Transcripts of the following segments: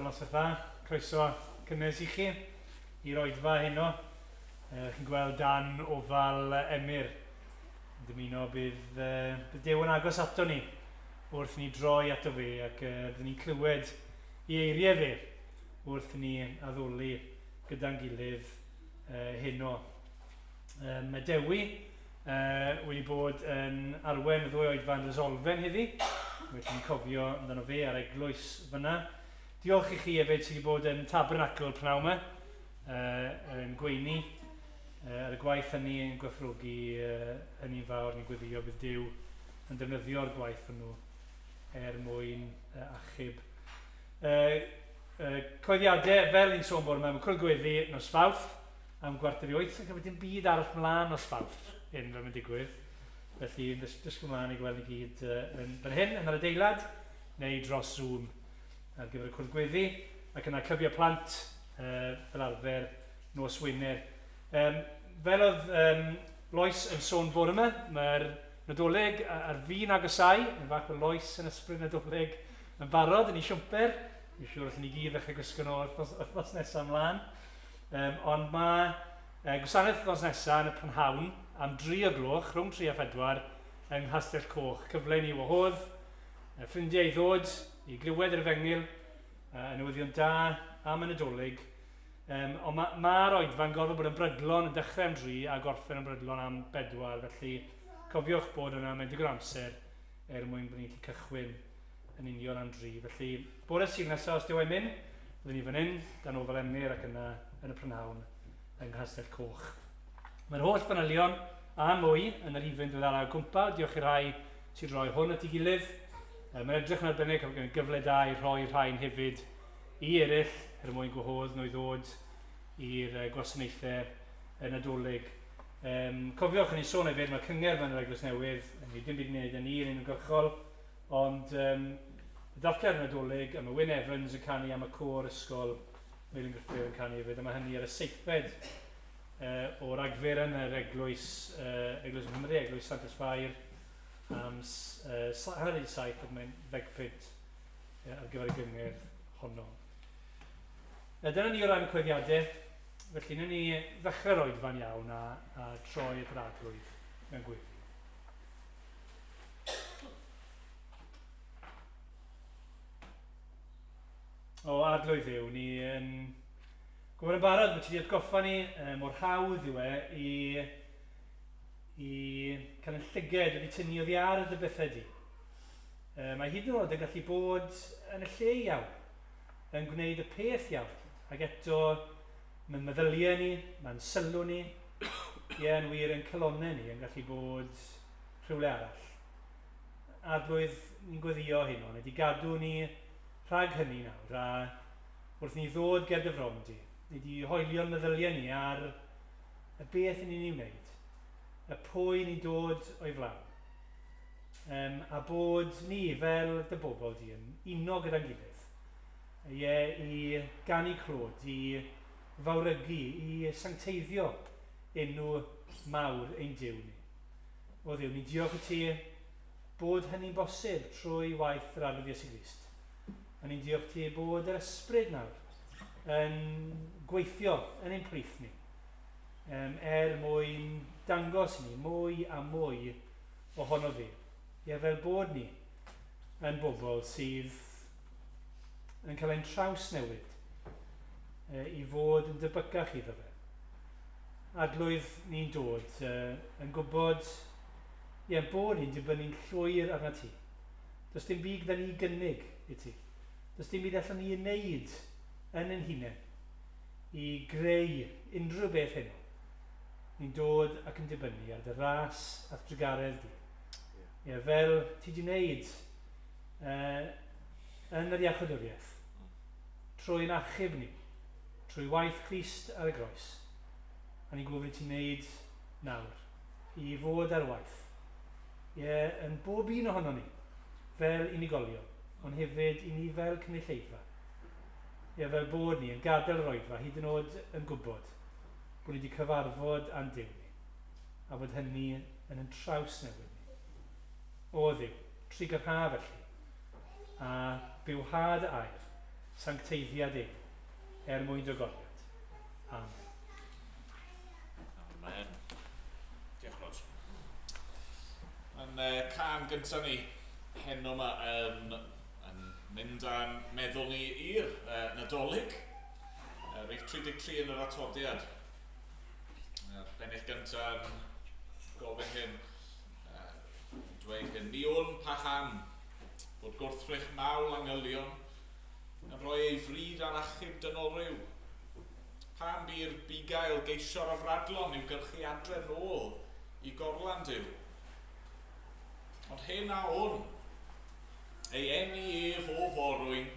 Os ydda, croeso cynnes I chi i'r oedfa heno. Chi'n gweld dan ofal Emyr. Dymuno bydd Duw yn agos ato ni wrth ni droi ato fe ac bydd ni'n clywed I eiriau fe wrth ni addoli gyda'n gilydd heno. Mae Dewi wedi bod yn arwen y ddwy oedfa yn resolfen heddi. Wedyn ni'n cofio amdano fe ar eglwys fyna. Diolch I chi hefyd sydd wedi bod yn tabernacl pnawn yma, yn gweini. Ar y gwaith hynny yn gwerthrogi hynny'n fawr ni'n gweddio bydd Duw yn defnyddio'r gwaith hwnnw mwyn achub. Coeddiadau fel ni'n sôn bod yma, mae Cwrdd nos Fawrth am 7:45 ac wedyn byd arall mlaen nos Fawrth hyn fel mae'n digwydd. Felly dysgu mlaen I gweld ni gyd fan hyn yn yr adeilad neu dros Zoom ar gyfer y cwrdd ac yna clybiau plant fel arfer nos Wener. Fel oedd Lois yn sôn bore yma, mae'r Nadolig ar fi'n agosau, yn fach o Lois yn ysbryd Nadolig yn barod yn ei siwmper. Mi'n siŵr allan ni gyd ddechrau gwisgo nhw wrth nesaf ymlaen. Ond mae gwasanaeth wrth nesaf yn y prynhawn am 3 gloch, rhwng 3 a 4 yng Nghastell Coch. Cyfle ni wahodd, ffrindiau I ddod, I glywed yr efengyl, newyddion da am y Nadolig. Ond mae'r oedfa'n gorfod bod yn brydlon yn dechrau am 3 a gorffen yn brydlon am 4. Felly cofiwch bod yna mewn digon amser mwyn bod ni'n cychwyn yn union am 3. Felly bore Sul nesaf os diw e'n mynd, byddwn ni fan hyn, dan ofal Emyr ac yna yn y prynhawn yng Nghastell Coch. Mae'r holl fanylion a mwy yn yr ifyn diweddara Cwmpawd. Diolch i'r rhai sy'n rhoi hwn at ei gilydd. Mae'n edrych yn arbennig am gyfle da I rhoi rhain hefyd I eraill mwyn gwahodd nhw I ddod i'r gwasanaethau Nadolig. Cofiwch yn ei sôn hefyd, mae cyngor fan yr eglwys newydd, ni dim byd wneud yn un ymgyrchol, ond y darllen Nadolig, a mae Wyn Evans yn canu am y côr ysgol, Meilyn Griffith yn canu hefyd, a mae hynny ar y 7fed o'r agfer yn yr eglwys Nghymru, eglwys Santes Fair, am hanner 7 ac mae'n 10 ar gyfer y gyngor honno. Dyna ni o ran y coeddiadau, felly ni ddechrau'r oedfa'n iawn a troi at yr arglwydd mewn gweddi. O arglwydd yw, ni yn gwybod yn barod bod ti wedi atgoffa ni mor hawdd yw I cael yn llyged wedi tynnu oddi ar y dy bethau di. Mae hyd yn oed yn gallu bod yn y lle iawn, yn gwneud y peth iawn, ac eto mae'n meddyliau ni, mae'n sylw ni, yn wir yn colonnau ni yn gallu bod rhywle arall. Arglwydd ni'n gweddio hyn o'n wedi gadw ni rhag hynny nawr, a wrth ni ddod ger dy fron di, wedi hoelio'n meddyliau ni ar y beth ni'n ei wneud. Y pwy ni'n dod o'i flaen. A bod ni fel dy bobl di yn uno gyda'n gilydd. I ganu clod, I fawrygu, I sancteiddio enw mawr ein Duw ni. O Dduw, ni'n diolch I ti bod hynny'n bosib trwy waith yr arglwydd Iesu Grist. A ni'n diolch ti bod yr ysbryd nawr yn gweithio yn ein plith ni. mwyn dangos ni mwy a mwy ohono fi. Fel bod ni yn bobl sydd yn cael ein traws newid i fod yn debycach iddo fe. Adlwydd ni'n dod yn gwybod bod ni'n dibynnu'n llwyr arna ti. Does dim byd gyda ni gynnig i ti. Does dim byd allan ni wneud yn ein hunain i greu unrhyw beth hyn. Ni'n dod ac yn dibynnu ar dy ras a'r Pregethwr di. Fel ti di wneud yn yr iachawdwriaeth, trwy'n achub ni, trwy waith Crist ar y groes. A ni'n gofyn ti'n wneud nawr i fod ar waith. Yn bob un ohono ni, fel unigolion, ond hefyd i ni fel cynulleidfa. Fel bod ni yn gadael yr oedfa, hyd yn oed yn gwybod bod ni wedi cyfarfod a'n Duw ni, a bod hynny yn ein traws newid ni. O Dduw, trigger ha felly, a bywhad air, sancteiddiad ei, mwyn dogoliad. Amen. Amen. Diolch Rod. Yn can gyntaf ni, heno yma yn mynd a'n meddwl ni i'r Nadolig. Reif 33 yn yr atodiad. Bennill gyntaf yn gofyn hyn, dweud hyn, ni o'n paham bod gwrthrych mawl angylion yn rhoi ei fryd ar achub dynol ryw. Pam by'r bugail geisio'r afradlon i'w gyrchu adre nôl i gorlan Duw. Ond hyn a o'n, ei eni ef o forwyn,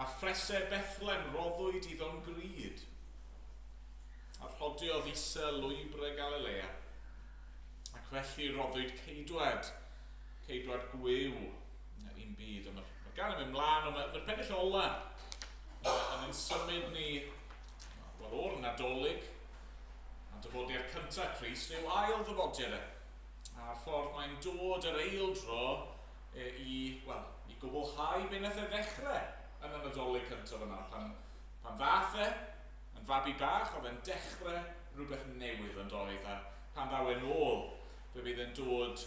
a ffresau Bethlehem roddwyd iddo'n gryd. A rhodiodd isa lwybre Galilea, ac felly roddwyd ceidwad gwyw i'n byd. Mae gan am ymlaen, mae'r pennill ola yn ein symud ni o'r Nadolig, a dyfodiad cyntaf Crist yw ail ddyfodiad e. A'r ffordd mae'n dod yr eildro i gwblhau be wnaeth e ddechrau yn y Nadolig cyntaf yna. Pan ddath e, yn fabi bach, oedd e'n dechrau rhywbeth newydd yn doedd, a pan ddaw e'n ôl, fe bydd e'n dod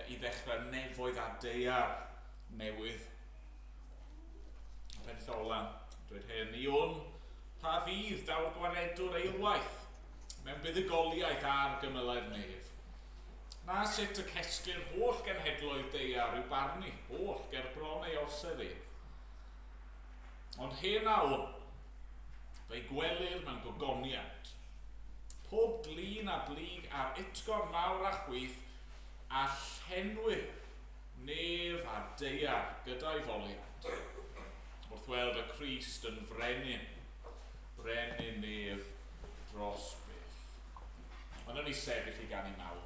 i ddechrau nefoedd a deiar newydd. Pennill ola, dweud hyn, ni o'n pa fydd daw'r gwaredwr eilwaith mewn buddugoliaeth ar gymylau'r nef. Na sut y cesglir holl genhedloedd deiar yw barnu, holl ger bron ei orsedd ef. Ond hyn a o'n, fe'i gwelir mewn gogoniant. Pob glin a blig ar utgor mawr a chwith a llenwi nef a deiar gyda'i foliant. Wrth weld y Crist yn frenin nef dros beth. Ond yn ei sefyll i gan ei mawr.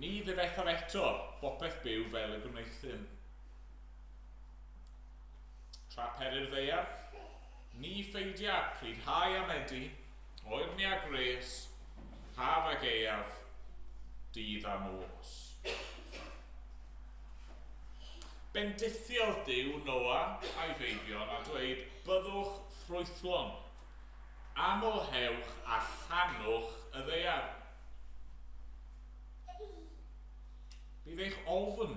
Ni ddifethodd eto bopeth byw fel y gwneithyn. Tra peryr ddeiar, ni ffeidia prydhau a medi, oerni a gres, haf a geiaf, dydd a mos. Bendithiodd Duw Noa a'i feibion a dweud, byddwch ffrwythlon, amlhewch a llanwch y ddeiar. Bydd eich ofn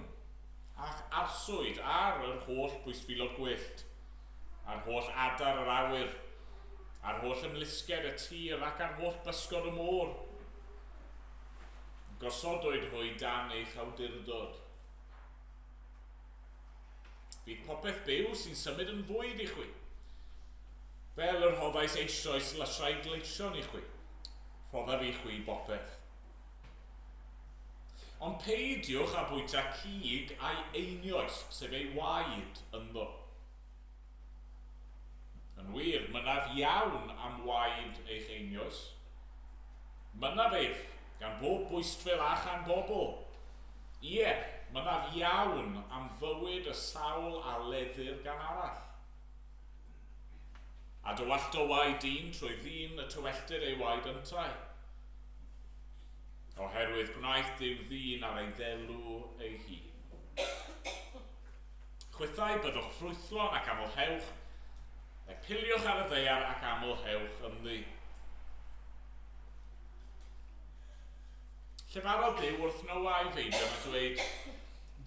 ac arswyd ar yr holl bwysfilod gwyllt, a'r holl adar yr awyr, a'r holl ymlusged y tir ac a'r holl bysgod y môr. Gosodwyd hwy dan eich awdurdod. Bydd popeth byw sy'n symud yn fwyd i chwi, fel yr hoddais eisoes lysau gleision i chwi, rhodda fi chwi bopeth. Ond peidiwch a bwyta cig a'i einioes, sef ei waed ynddo. Yn wir, mynaf iawn am waed eich einioes. Mynaf eich, gan bob bwystfil a chan bobl. Ie, mynaf iawn am fywyd y sawl a leddir gan arall. A dywallt o waed dyn trwy ddyn y tywelltir ei waed yntau. Oherwydd gwnaeth Duw ddyn ar ei ddelw ei hun. Chwythau byddwch ffrwythlon ac amlhewch, epiliwch ar y ddeiar ac amlhewch ynddi. Llefarodd Duw wrth Noa ei feibion a dweud,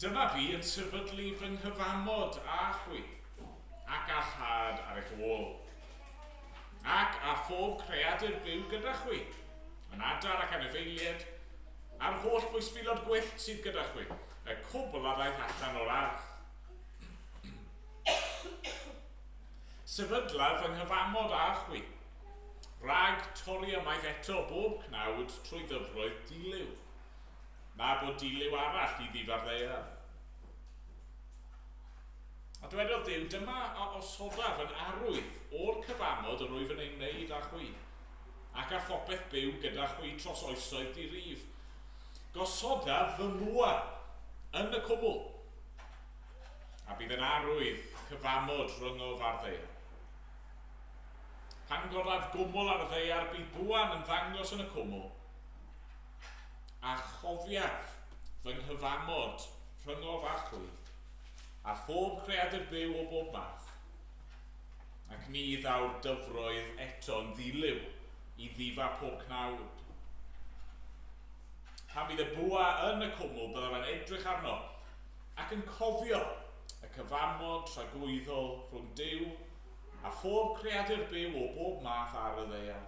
dyma fi yn sefydlu fy nghyfamod a chwi, ac a chad ar eich ôl, ac a phob creadur byw gyda chwi, yn adar ac anifeilied, a'r holl bwysfilod gwyllt sydd gyda chwi, y cwbl a ddaeth allan o'r arch. Sefydla fy nghyfamod a chwi, rhag torri ymaith eto bob cnawd trwy ddyfroedd dilyw, na bod dilyw arall i ddifarddeir. A dwedodd Duw, dyma a osodaf yn arwydd o'r cyfamod yr wyf yn ei wneud â chwi, ac a phopeth byw gyda chwi tros oesoedd dirif. Gosoda fy mwa yn y cwbl, a bydd yn arwydd cyfamod rhwng o fa'r ddeiar. Pan goraf gwmwl ar y ddeiar, bydd bwan yn ddangos yn y cwmwl, a chofiaf fy nghyfamod rhwng o fachwy, a phob creadur byw o bob math, ac ni ddaw'r dyfroedd eto'n ddilyw i ddifa pob cnawd. Pan bydd y bwa yn y cwmwl byddaf yn edrych arno ac yn cofio y cyfamod tragwyddol rhwng Duw a phob creadur byw o bob math ar y ddeiar.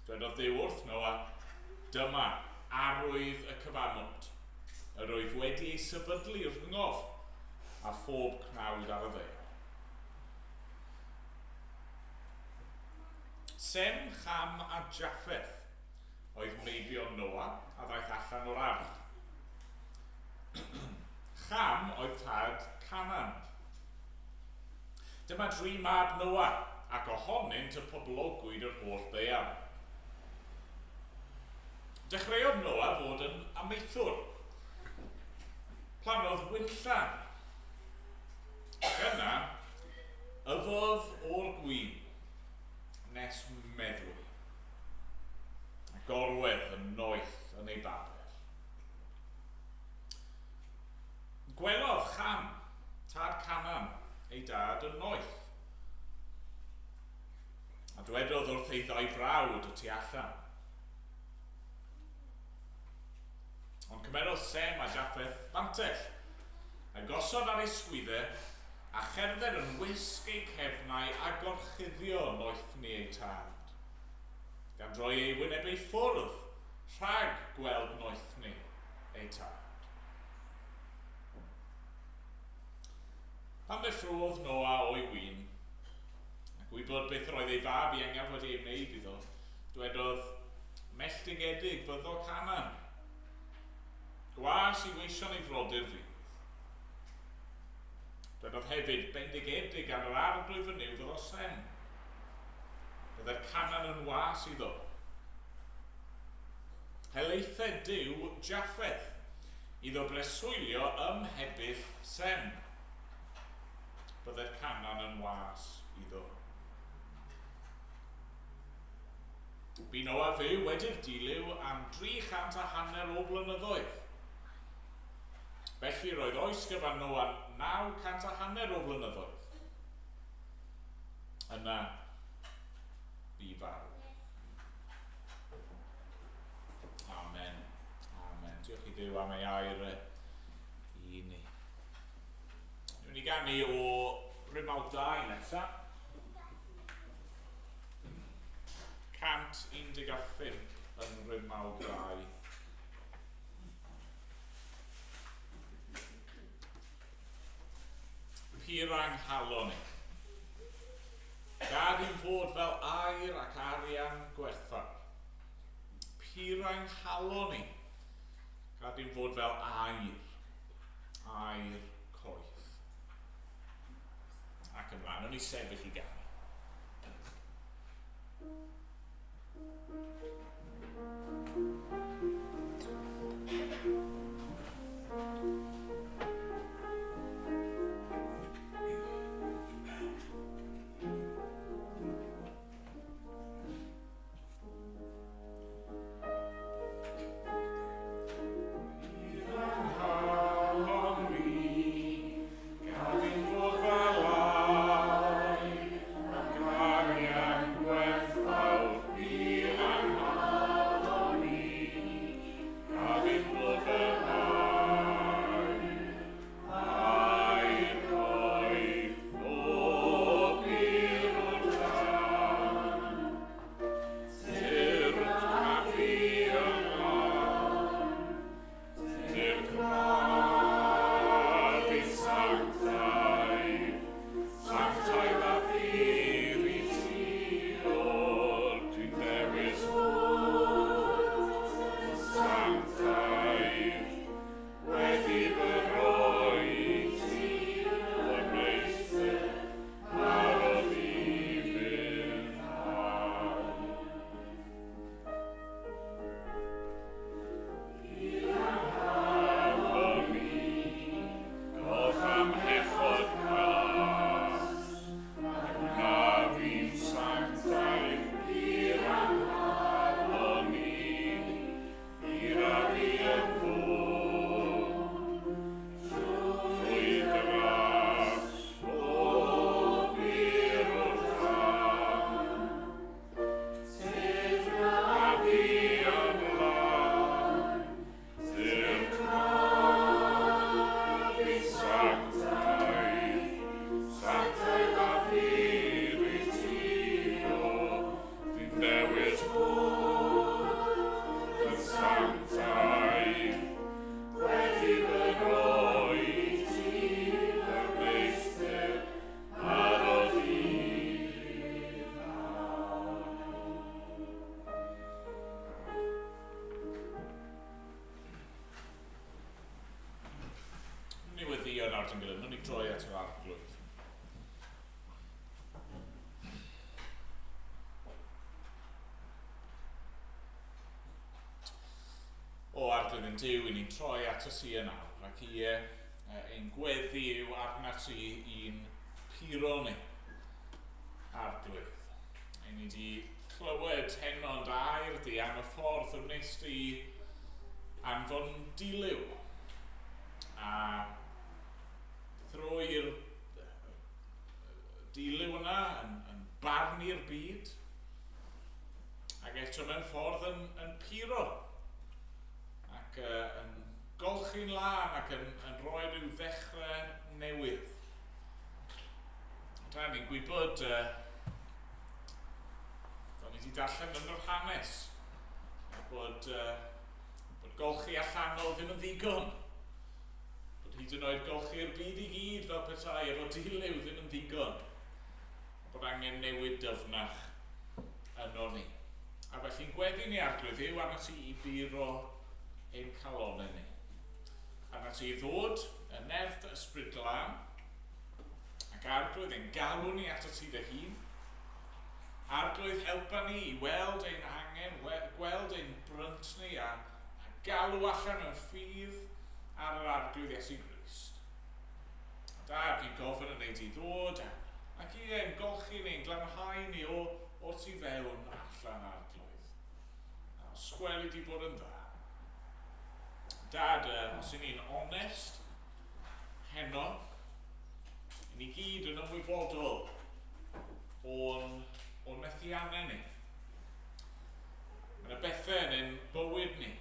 Dwedodd Duw wrth Noa, dyma arwydd y cyfamod, yr oedd wedi ei sefydlu rhyngof a phob cnawd ar y ddeiar. Sem, Cham a Japheth oedd meibion Noa a ddaeth allan o'r arch. Cham oedd tad Canan. Dyma 3 mab Noa ac ohonynt y poblogwyd yr holl ddeiar. Dechreuodd Noa fod yn amaethwr. Planodd wynllan. Ac yna, yfodd o'r gwyn nes meddwl. Gorwedd yn noeth yn ei babell. Gwelodd Cham, tad Canan, ei dad yn noeth. A dwedodd wrth ei ddau frawd y tu allan. Ond cymerodd Sem a Japheth fantell, a gosod ar ei sgwyddau, a cherdded yn wisg ei cefnau a gorchuddio noethni ei tad. Gan droi ei wyneb ei ffwrdd, rhag gweld noethni ei tad. Pan ddeffrodd Noa o'i wyn, ac wybod beth roedd ei fab iengaf wedi ei wneud iddo, dwedodd, melltigedig fyddo Canan. Gwas i weision ei frodyr fi. Dwedodd hefyd, bendigedig ar yr arglwydd fynyw fyddo Sem. Byddai'r Canan yn was iddo. helaethau Duw Japheth, iddo breswylio ymhebyll Sem. Byddai'r Canan yn was iddo. Bu Noa fyw wedi'r dilyw am 350 o flynyddoedd. Felly roedd oes gyfan Noa 950 o flynyddoedd. Yna bu farw. Amen. Amen. Diolch i Dduw am ei air i ni. Dwi'n i ganu o Rymal 2 nesaf. 115 yn Rymal 2. Pyr anghalon ni. Gad i'n fod fel air ac arian gwerthfawr. Pyr anghalon ni. Gad i'n fod fel air. Air coeth. Ac ymlaen, o'n i sefyll i ganu. Nhw'n i droi at yr arglwydd. O arglwydd yn Duw, ni'n troi at y si yn awr, ac i ein gweddi yw arnat i'n puro ni arglwydd. Ein ni wedi clywed henod air di am y ffordd wnest i anfon dilyw. A drwy'r dilyw yna yn barnu'r byd ac eto mewn ffordd yn puro ac yn golchi'n lan ac yn rhoi rhyw ddechrau newydd. Da ni'n gwybod da ni wedi darllen yn yr hanes bod golchi allanol ddim yn ddigon. Hyd yn oed golchi'r byd i gyd fel petai efo dilyw ddim yn ddigon. Bod angen newid dyfnach yno ni. A felly'n gweddi ni arglwydd yw arnat i buro ein calonau ni. Arnat i ddod yn nerth ysbryd glân ac arglwydd yn galw ni at y ti dy hun Arglwydd helpa ni i weld ein angen, gweld ein brynt ni a galw allan mewn ffydd ar yr arglwydd Iesu Grist. Dad, ni'n gofyn yn neud i ddod ac i ein golchi ni'n glanhau ni o tu fewn allan arglwydd. Sgweli di bod yn dda. Dad, os i ni'n onest, heno, i ni gyd yn ymwybodol o'n methiannau ni. Mae yna bethau yn ein bywyd ni,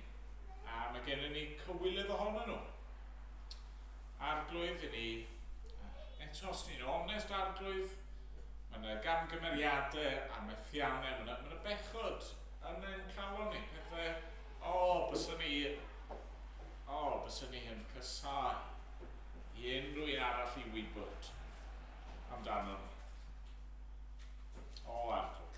a mae gennym ni cywilydd ohonyn nhw. Arglwydd i ni, eto os ni'n onest arglwydd, mae yna gamgymeriadau a methiannau, mae yna bechod yn ein calon ni, pethau, byswn ni yn cysau i unrhyw un arall i wybod amdano ni. Arglwydd.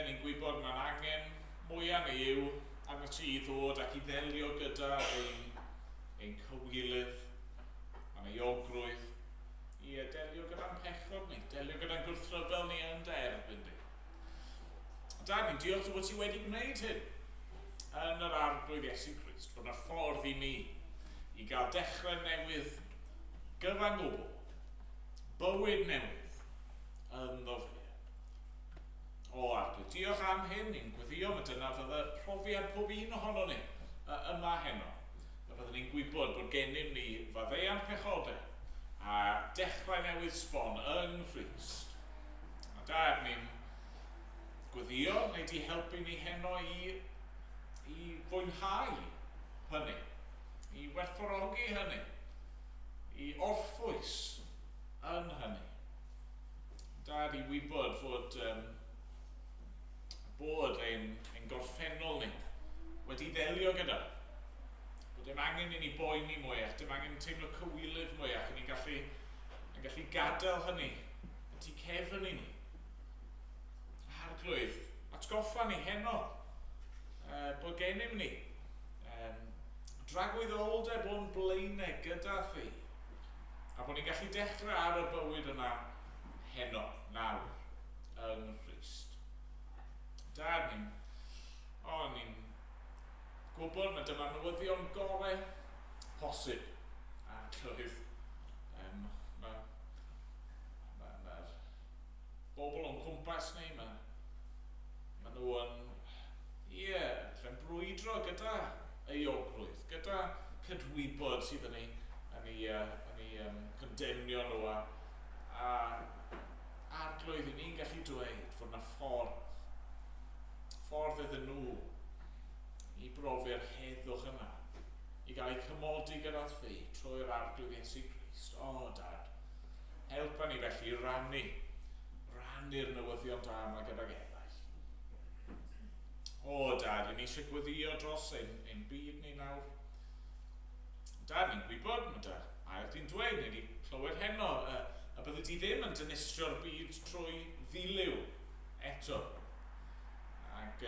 Ni'n gwybod mae'n angen mwyaf ni yw arno ti i ddod ac i ddelio gyda ein cywilydd, a'n eiogrwydd, i delio gyda'n pechod ni, delio gyda'n gwrthryfel ni yn derbyn ni. Dad, ni'n diolch bod ti wedi gwneud hyn yn yr arglwydd Iesu Grist, fod yna ffordd i ni i gael dechrau newydd gyfan gwbl, bywyd newydd ynddo fi. Arglwydd, diolch am hyn, ni'n gweddio mae dyna fydda profiad pob un ohono ni yma heno. Byddwn ni'n gwybod bod gennym ni faddeuant pechodau a dechrau newydd sbon yng Nghrist. Dad, ni'n gweddio, neu di helpu ni heno i fwynhau hynny, i werthfawrogi hynny, i orffwys yn hynny. Dad, i wybod bod ein gorffennol ni wedi ddelio gyda. Bod dim angen i ni boeni mwyach, dim angen teimlo cywilydd mwyach, ni'n gallu gadael hynny yn tu cefn i ni. Arglwydd, atgoffa ni heno bod gennym ni dragwyddoldeb o'n blaenau gyda thi, a bod ni'n gallu dechrau ar y bywyd yna heno, nawr, yn Christ. Dad, ni'n gwybod na dyma newyddion gorau posib arglwydd. Mae'r bobl o'n cwmpas ni, mae nhw yn brwydro gyda eiogrwydd, gyda cydwybod sydd yn ei condemnio nhw a arglwydd i ni'n gallu dweud fod yna ffordd iddyn nhw i brofi'r heddwch yna, i gael eu cymodi gyda thi trwy'r arglwydd Iesu Grist. Dad, helpa ni felly rannu'r newyddion da yma gyda'r eraill. Dad, i ni eisiau gweddio dros ein byd ni nawr. Dad, ni'n gwybod, mae da air di'n dweud, neu di clywed heno, a bydde ti ddim yn dynistrio'r byd trwy ddilyw eto. Ac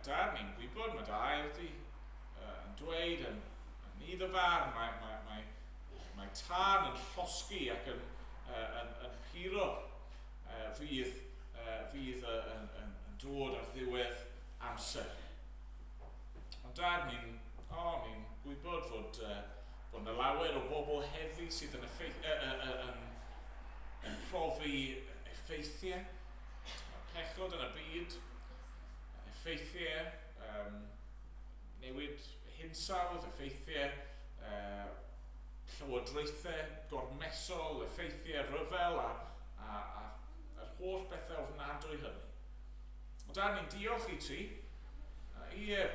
Dad, ni'n gwybod, mae da air di yn dweud yn iddo far, mae tân yn llosgi ac yn puro fydd yn dod ar ddiwedd amser. Ond Dad, ni'n gwybod fod yna lawer o bobl heddi sydd yn profi effeithiau, pechod yn y byd, effeithiau newid hinsawdd, effeithiau llywodraethau gormesol, effeithiau rhyfel a'r holl bethau ofnadwy hynny. Ond Dad, ni'n diolch i ti,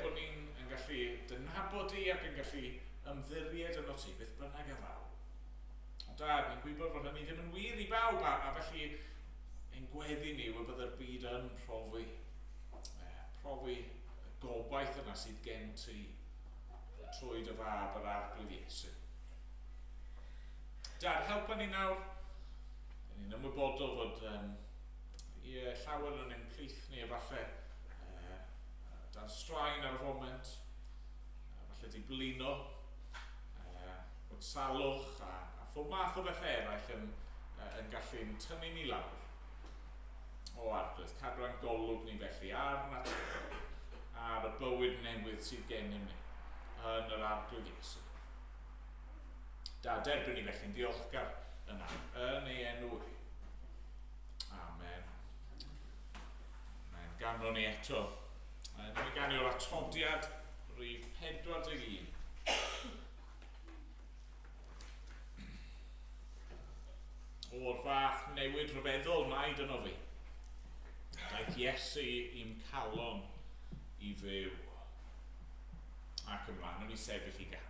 bod ni'n gallu dynabod i ac yn gallu ymddiried yno ti, beth bynnag y faw. Ond Dad, ni'n gwybod fod hynny ddim yn wir i bawb, a felly ein gweddi ni yw y byddai'r byd yn profi y gobaith yna sydd gen ti trwy dy fab yr arglwydd Iesu. Dad, helpa ni nawr. Ni'n ymwybodol fod llawer yn ein plith ni efallai dan straen ar y foment, falle di blino, bod salwch a phob math o bethau eraill yn gallu'n tynnu ni lawr o arglwydd, cadw a'n golwg ni felly ar natur, ar y bywyd newydd sydd gennym ni yn yr arglwydd Iesu. Da derbyn ni felly'n diolchgar yna, yn ei enw hi. Amen. Amen. Ganwn ni eto. Dyma gan i'r atodiad rhif 41. O'r fath newid rhyfeddol mae dyno fi. Daeth Iesu i'n calon i fyw. Ac ymlaen, o'n i sefyll i ganu.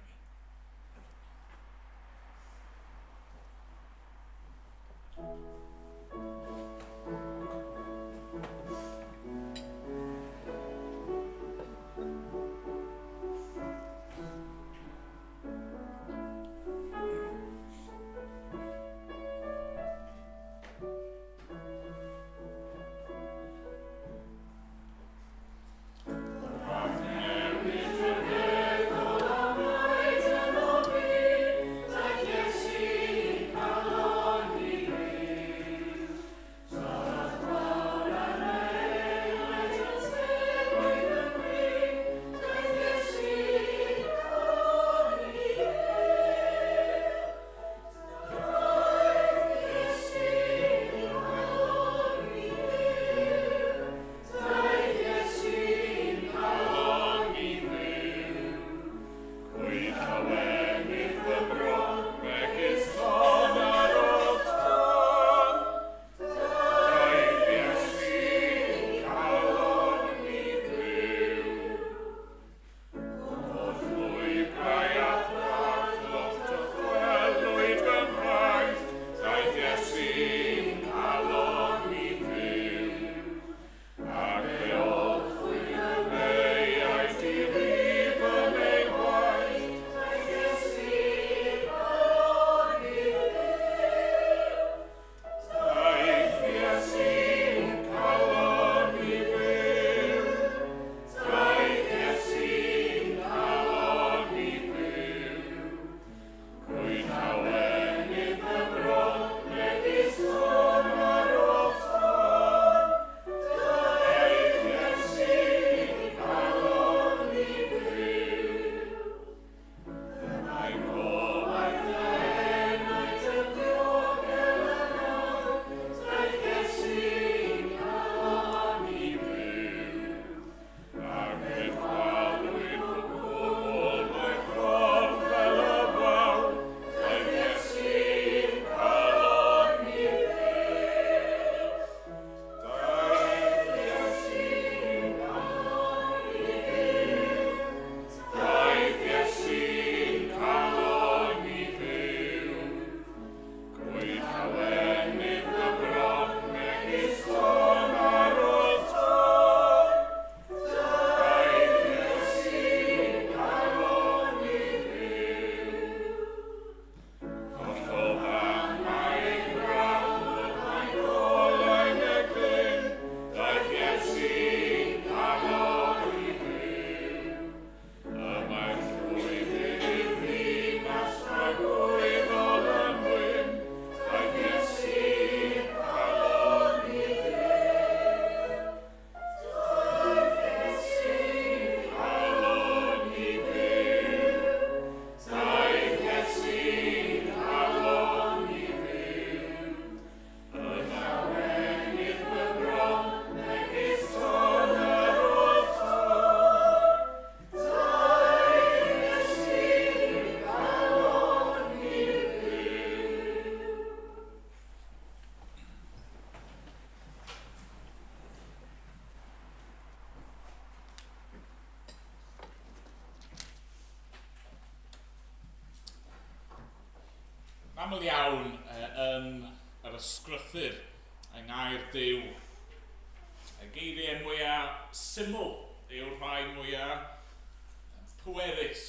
Aml iawn yn yr ysgrythyr yng Nghaerdydd. Y geiriau mwyaf syml yw'r rhai mwyaf pwerus.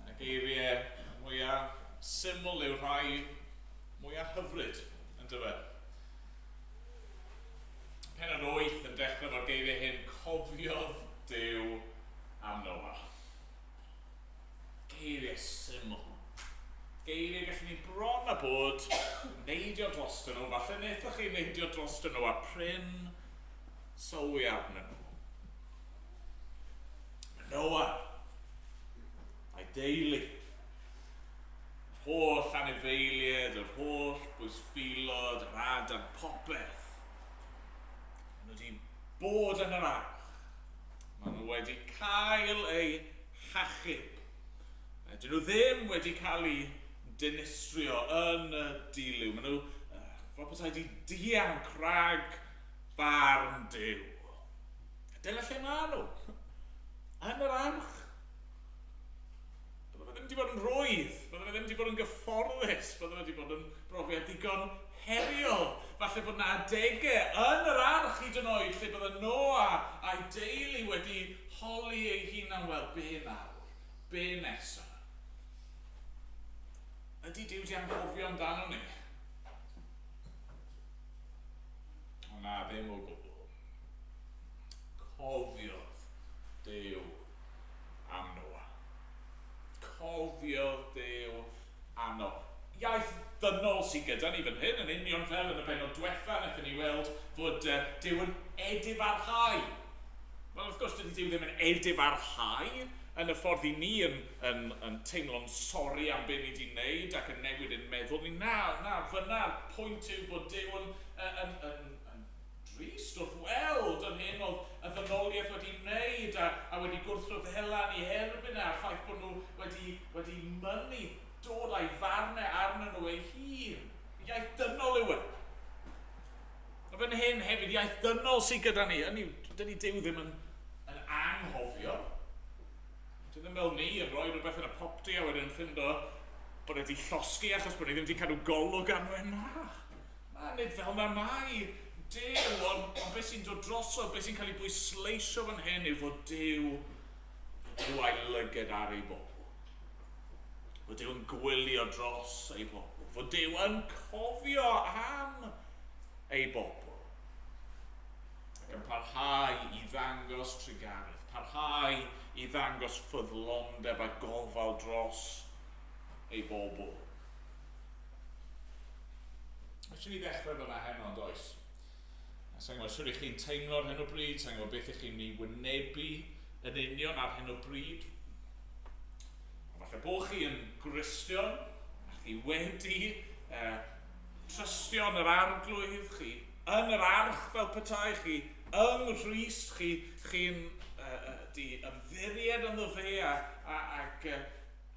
Y geiriau mwyaf syml yw'r rhai mwyaf hyfryd, yn dyfa. Pennod 8 yn dechrau fo'r geiriau hyn, cofiodd Duw am Noa. Geiriau syml. Geiriau gallwn ni bod neidio drostyn nhw, falle wnaethoch chi neidio drostyn nhw a pryn sylwi arnyn nhw. Noah a'i deulu, yr holl anifeiliaid, yr holl bwysfilod, yr adar, popeth. Maen nhw wedi bod yn yr arch. Maen nhw wedi cael eu hachub. Dyn nhw ddim wedi cael eu dinistrio yn y dilyw. Maen nhw, fel bod wedi dian crag barn Duw. Dyna lle maen nhw. Yn yr arch. Bydde fe ddim wedi bod yn rwydd, bydde fe ddim wedi bod yn gyfforddus, bydde fe wedi bod yn brofiad digon heriol. Falle bod yna adegau yn yr arch hyd yn oed lle bydde Noah a'i deulu wedi holi ei hunan, wel, be nawr, be nesaf. Ydy Duw di anghofio amdano ni? O na, ddim o gwbl. Cofiodd Duw am Noah. Cofiodd Duw am Noah. Iaith ddynol sydd gyda ni fan hyn, yn union fel yn y benod diwetha, wnaethon ni weld fod Duw yn edifarhau. Wel, wrth gwrs, dydy Duw ddim yn edifarhau yn y ffordd i ni yn teimlo'n sori am beth ni wedi wneud ac yn newid yn meddwl ni. Na, fyna'r pwynt yw bod Duw yn drist wrth weld yn hyn oedd y ddynoliaeth wedi wneud a wedi gwrthryfela ni herbyn a'r ffaith bod nhw wedi mynnu dod â'i farnau arnyn nhw eu hun. Iaith dynol yw e. A fan hyn hefyd, iaith dynol sydd gyda ni. Dydy Duw ddim yn anghofio. Dwi ddim fel ni yn rhoi rhywbeth yn y popdi a wedyn ffindo bod wedi llosgi achos bod ni ddim wedi cadw golwg anno e. Na, nid fel na mai. Duw, ond beth sy'n dod drosodd, beth sy'n cael ei bwysleisio fan hyn yw fod Duw a'i lyged ar ei bobl. Fod Duw yn gwylio dros ei bobl. Fod Duw yn cofio am ei bobl. Ac yn parhau i ddangos trigaredd, parhau i ddangos ffyddlondeb a gofal dros ei bobl. Felly ni ddechrau fyna heno, does? Sa'n gwybod sy'n chi'n teimlo ar hyn o bryd, sa'n gwybod beth ych chi'n ei wynebu yn union ar hyn o bryd. Falle bod chi yn Gristion, a chi wedi trystio yn yr arglwydd, chi yn yr arch fel petai, chi yng Nghrist, chi'n ymddiried ynddo fe ac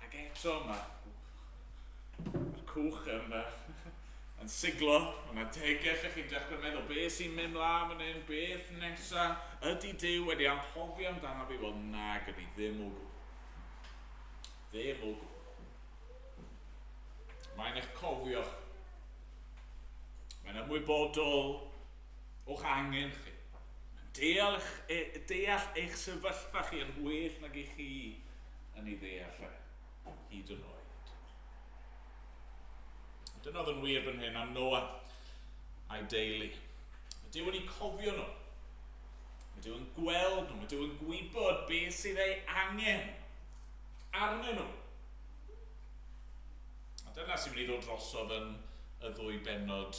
eto mae'r cwch yn siglo, mae'n tegell ych chi'n dechrau meddwl beth sy'n mynd mlaen fan hyn, beth nesaf, ydy Duw wedi anghofio amdano fi? Wel nag ydy, ddim o gwbl. Ddim o gwbl. Mae'n eich cofio. Mae'n ymwybodol o'ch angen chi. Mae'n deall eich sefyllfa chi yn well nag i chi yn ei ddeall hyd yn oed. Dyna oedd yn wir fan hyn am Noah a'i deulu. Mae Duw wedi cofio nhw. Mae Duw yn gweld nhw. Mae Duw yn gwybod beth sydd ei angen arnyn nhw. A dyna sy'n mynd i ddod drosodd yn y ddwy benod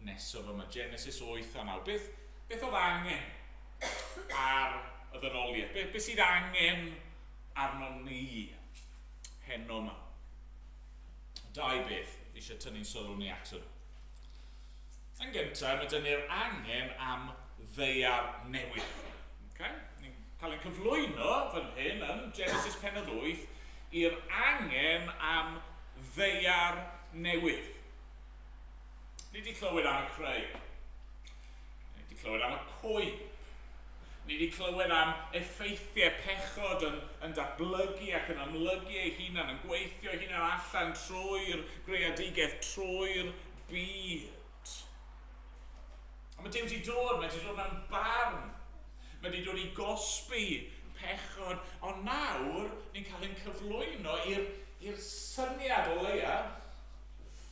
nesaf yma. Genesis 8 a 9. Beth oedd angen ar y ddynoliaeth? Beth sydd angen arno ni heno yma? Dau beth eisiau tynnu'n sylw ni ato nhw. Yn gyntaf, mae dyn ni'r angen am ddeiar newydd. Ni'n cael ein cyflwyno fan hyn yn Genesis penod 8 i'r angen am ddeiar newydd. Ni wedi clywed am y creu. Ni wedi clywed am y cwyn. Ni wedi clywed am effeithiau pechod yn datblygu ac yn amlygu ei hunan, yn gweithio ei hunan allan trwy'r greadigaeth, trwy'r byd. A mae Duw wedi dod, mae wedi dod mewn barn. Mae wedi dod i gosbi pechod, ond nawr ni'n cael ein cyflwyno i'r syniad o leia,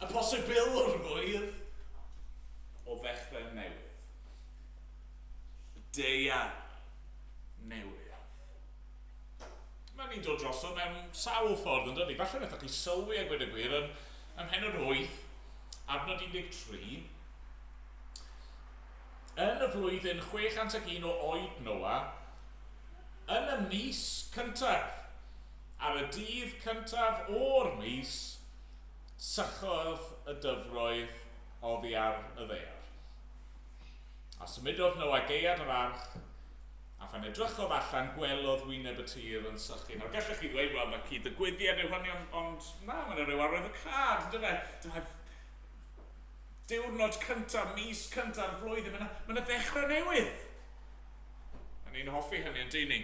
y posibilrwydd o ddechrau newydd. Deiar newydd. Mae ni'n dod drosodd mewn sawl ffordd yn dod i. Falle wnaethoch chi sylwi a gweud y gwir ym mhenod 8 adnod 13, yn y flwyddyn 601 o oed Noa, yn y mis cyntaf, ar y dydd cyntaf o'r mis, sychodd y dyfroedd oddi ar y ddaear. A symudodd Noa geiad yr arch, a phan edrychodd allan gwelodd wyneb y tir yn sychu. Nawr gallech chi ddweud, wel, mae cyd-ddigwyddiad yw hynny, ond na, mae'n rhyw arwydd y cad, dyma diwrnod cyntaf, mis cyntaf, flwyddyn, mae'n y ddechrau newydd. A ni'n hoffi hynny yn dyn ni.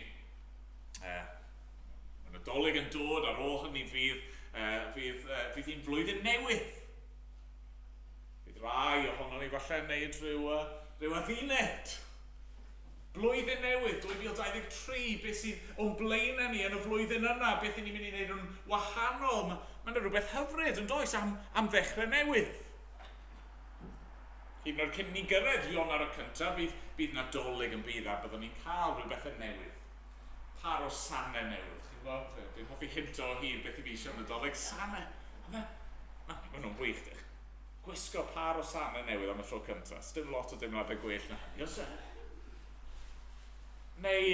Mae'n Nadolig yn dod ar ôl hynny fydd hi'n flwyddyn newydd. Bydd rai ohono ni falle wneud rhyw adduned. Blwyddyn newydd, 2023, beth sydd o'n blaen ni yn y flwyddyn yna, beth ni'n mynd i wneud yn wahanol. Mae'n rhywbeth hyfryd yn does am ddechrau newydd. Hyd yn oed cyn ni gyrraedd Ionawr y cyntaf, bydd Nadolig yn bydd a byddwn ni'n cael rhywbeth yn newydd. Par o sanau newydd. Dwi'n hoffi hinto o hyd beth i fi eisiau Nadolig. Sanau. Mae nhw'n wych, dych. Gwisgo par o sanau newydd am y tro cyntaf. Sdim lot o deimladau gwell na hynny, oes e? Neu,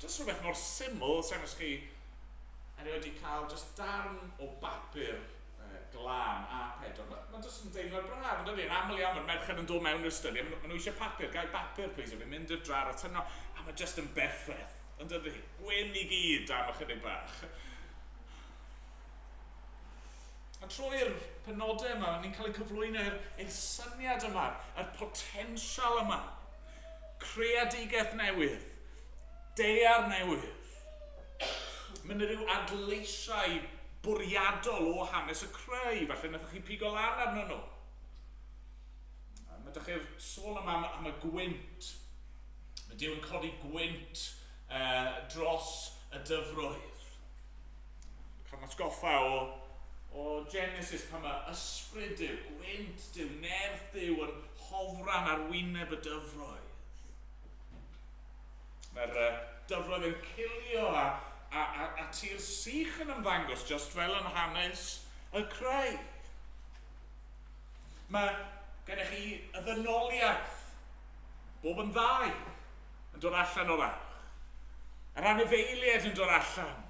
jyst rhywbeth mor syml, sa'n os chi erioed wedi cael jyst darn o bapur glân a pedwar. Mae'n jyst yn deimlad braf, yn dydi? Yn aml iawn, mae'r merched yn dod mewn i'r stydi. Mae nhw eisiau papur, gael bapur, please. Fi'n mynd i'r drar a tynno, a mae jyst yn berffaith. Yn dydi? Gwyn i gyd am ychydig bach. A trwy'r penodau yma, ni'n cael ei cyflwyno'r syniad yma, yr potensial yma. Creadigaeth newydd. Daear newydd. Mae'n rhyw adleisiau bwriadol o hanes y creu, falle wnaethoch chi pigo lan arno nhw. Mae ydych chi'n sôn am y gwynt. Mae Duw yn codi gwynt dros y dyfroedd. Cael atgoffa o Genesis pan mae ysbryd Duw, gwynt Duw, nerth Duw yn hofran ar wyneb y dyfroedd. Mae'r dyfroedd yn cilio a tir sych yn ymddangos just fel yn hanes y creu. Mae gennych chi y ddynoliaeth, bob yn ddau, yn dod allan o'r arch. Yr anifeiliaid yn dod allan.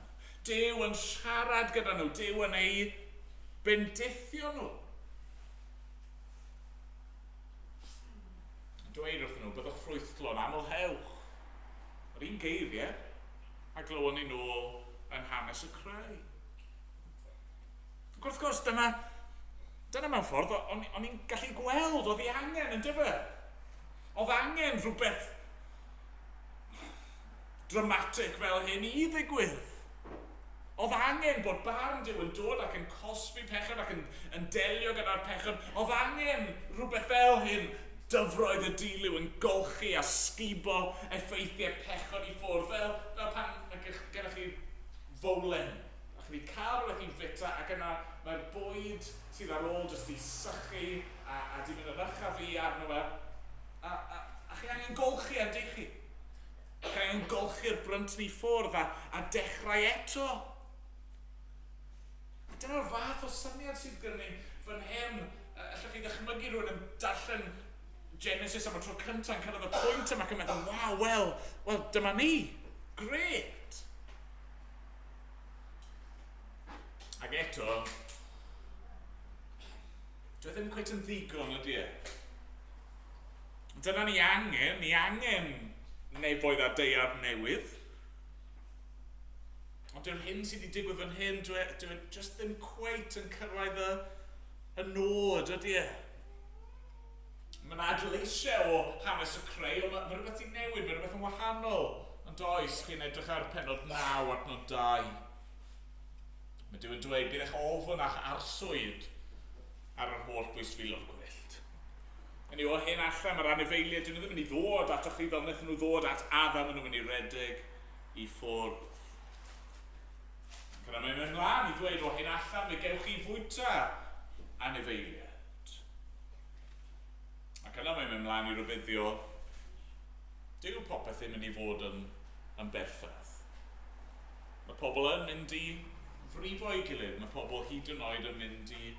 Duw yn siarad gyda nhw, Duw yn ei bendithio nhw. Dweud wrthyn nhw, byddwch ffrwythlon aml hewch. Yr un geiriau, a glywon ni nôl yn hanes y creu. Ac wrth gwrs, dyna mewn ffordd, o'n i'n gallu gweld, oedd hi angen yn dyfa. Oedd angen rhywbeth dramatic fel hyn i ddigwydd. Oedd angen bod barn Duw yn dod ac yn cosbi pechod ac yn delio gyda'r pechod. Oedd angen rhywbeth fel hyn, dyfroedd y dilyw yn golchi a sgibo effeithiau pechod i ffwrdd, fel pan gennych chi fowlen. A chi wedi cael rhywbeth i fita ac yna mae'r bwyd sydd ar ôl jyst i sychu a di mynd yn ychaf i arno fe. A chi angen golchi a di chi. Chi angen golchi'r brynt ni ffwrdd a dechrau eto. A dyna'r fath o syniad sydd gyda ni fan hyn. Allwch chi ddychmygu rhywun yn darllen Genesis am y tro cyntaf yn cyrraedd y pwynt yma ac yn meddwl, waw, wel, dyma ni. Gret. Ac eto, dwi ddim cweit yn ddigon ydy e. Dyna ni angen nefoedd a daear newydd. Ond dyw'r hyn sydd wedi digwydd fan hyn, dwi just ddim cweit yn cyrraedd y nod ydy e. Mae'n adleisiau o hanes y creu, ond mae rhywbeth i newid, mae rhywbeth yn wahanol. Yn does, chi'n edrych ar penod 9 adnod 2. Mae Duw yn dweud, bydd eich ofn a'ch arswyd ar yr holl bwysfilo'r gwyllt. Yn o hyn allan, mae'r anifeiliaid, dyn nhw ddim yn mynd i ddod atoch chi fel wnaethon nhw ddod at Adam, nhw'n mynd i redeg i ffwrdd. Ac yna mae'n mynd mlaen i ddweud, o hyn allan, fe gewch chi fwyta anifeiliaid. Ac yna mae'n mynd mlaen i rybuddio, dyw popeth ddim yn ei fod yn berffaith. Mae pobl yn mynd i frifo i gilydd, mae pobl hyd yn oed yn mynd i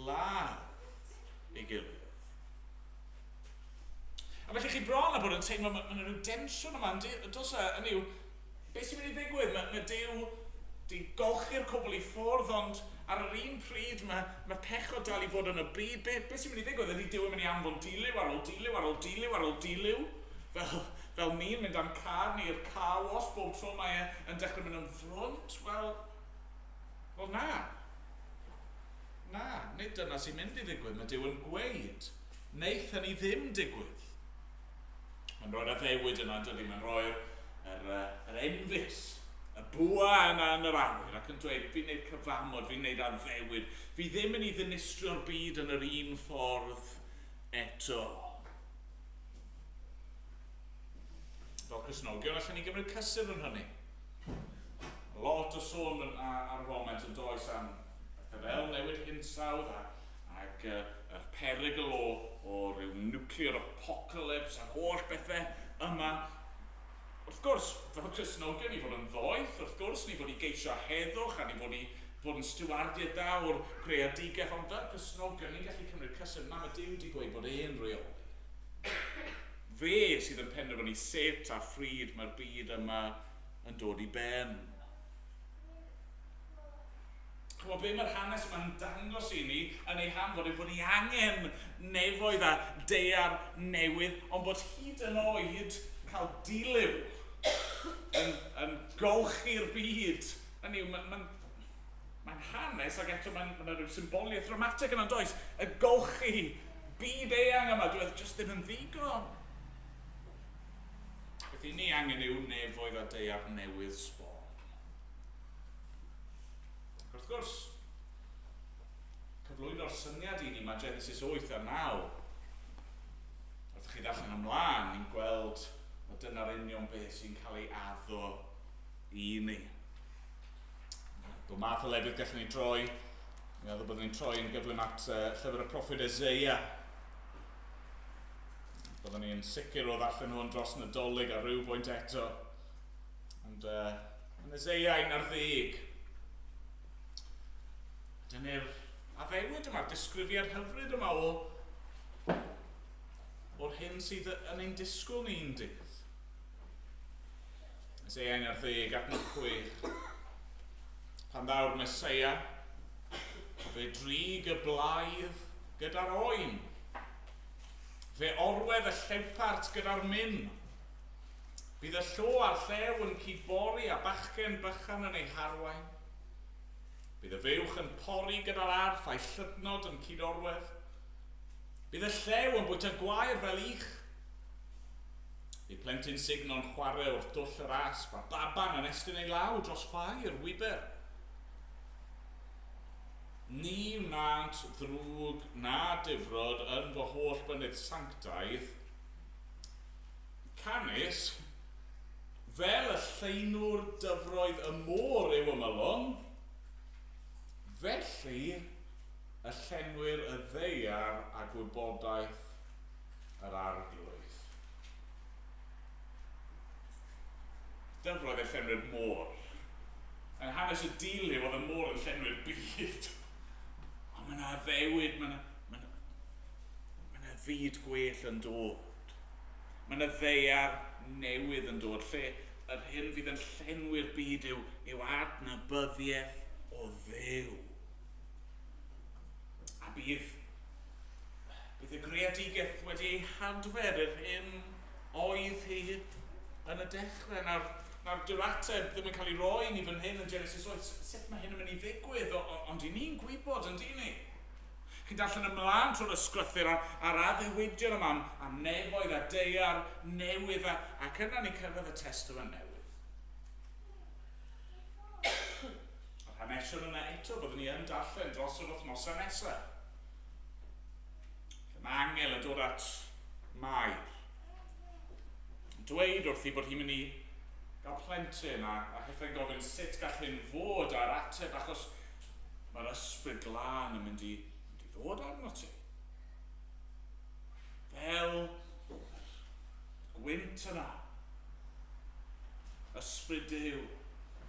ladd ei gilydd. A felly chi bron a bod yn teimlo, mae yna rhyw densiwn yma, dos e, hynny yw, beth sy'n mynd i ddigwydd? Mae Duw di golchi'r cwbl i ffwrdd, ond ar yr un pryd mae pechod dal i fod yn y byd. Beth sy'n mynd i ddigwydd? Ydy Duw yn mynd i anfon dilyw ar ôl dilyw ar ôl dilyw ar ôl dilyw? Fel ni'n mynd am car ni'r cawas bob tro mae yn dechrau mynd yn ffrwnt? Wel na. Na, nid dyna sy'n mynd i ddigwydd. Mae Duw yn gweud, wneith hynny ddim digwydd. Mae'n rhoi'r addewid yna, dydy, mae'n rhoi'r enfys, y bwa yna yn yr awyr, ac yn dweud, fi'n neud cyfamod, fi'n neud addewid, fi ddim yn ei ddinistrio'r byd yn yr un ffordd eto. Fel Cristnogion, allan ni gymryd cysur yn hynny. Lot o sôn ar y foment yn does am y fel newid hinsawdd ac yr perygl o ryw nuclear apocalypse a'r holl bethau yma. Wrth gwrs, fel Cristnogion ni fod yn ddoeth, wrth gwrs ni fod i geisio heddwch a ni fod yn stiwardiau da o'r creadigaeth, ond fel Cristnogion ni'n gallu cymryd cysur na mae Duw wedi gweud bod e'n reoli. Fe sydd yn penderfynu set a phryd mae'r byd yma yn dod i ben. Chymod be mae'r hanes yma'n dangos i ni yn ei hanfod yw bod ni angen nefoedd a deiar newydd, ond bod hyd yn oed cael dilyw yn golchi'r byd. Hynny yw, mae'n hanes ac eto mae'n rhyw symboliaeth dramatig yna does. Y golchi byd eang yma, dwi jyst ddim yn ddigon. Beth i ni angen yw nefoedd a deiar newydd sbon. Wrth gwrs, cyflwyno'r syniad i ni mae Genesis 8 a 9. Wrth chi ddallan ymlaen, ni'n gweld o dyna'r union beth sy'n cael ei addo i ni. Dwi'n math o lefydd gallwn ni droi. Mi meddwl byddwn ni'n troi yn gyflym at llyfr y proffwyd Eseia. Byddwn ni'n sicr o ddarllen hwn dros Nadolig ar ryw bwynt eto. Ond yn Eseia 11. Dyna'r addewid yma, disgrifiad hyfryd yma o'r hyn sydd yn ein disgwyl ni'n dydd. Eseia 11 at 6. Pan ddaw'r Meseia, fe drig y blaidd gyda'r oen. Fe orwedd y llewpart gyda'r myn. Bydd y llo a'r llew yn cydbori a bachgen bychan yn ei harwain. Bydd y fewch yn pori gyda'r arth a'i llydnod yn cydorwedd. Bydd y llew yn bwyta gwair fel ich. Bydd plentyn signo'n chwarae wrth dwll yr asp a baban yn estyn ei law dros ffair wiber. Ni wnaent ddrwg na difrod yn fy holl bynydd sanctaidd. Canis, fel y lleunwr dyfroedd y môr yw ymylon, felly y llenwyr y ddeiar a gwybodaeth yr arglwydd. Dyfroedd y llenwyr môr. Yn hanes y dilyw oedd y môr yn llenwyr byd. Ond mae yna addewid, mae yna fyd gwell yn dod. Mae yna ddeiar newydd yn dod, lle yr hyn fydd yn llenwyr byd yw adnabyddiaeth o Dduw. A bydd y greadigaeth wedi ei hadfer yr hyn oedd hi yn y dechrau. Nawr dyw'r ateb ddim yn cael ei roi ni fan hyn yn Genesis 8. Sut mae hyn yn mynd i ddigwydd, ond i ni'n gwybod, yn di ni? Chi'n darllen ymlaen trwy'r ysgrythyr a'r addewidion yma am nefoedd a deiar newydd ac yna ni cyrraedd y testament newydd. Yr hanesion yna eto byddwn ni yn darllen dros yr wythnosau nesaf. Mae angel yn dod at Mair. Dweud wrthi bod hi'n mynd i gael plentyn a hethau'n gofyn sut gall hyn fod ar ateb achos mae'r ysbryd glân yn mynd i ddod arno ti. Fel gwynt yna. Ysbryd Duw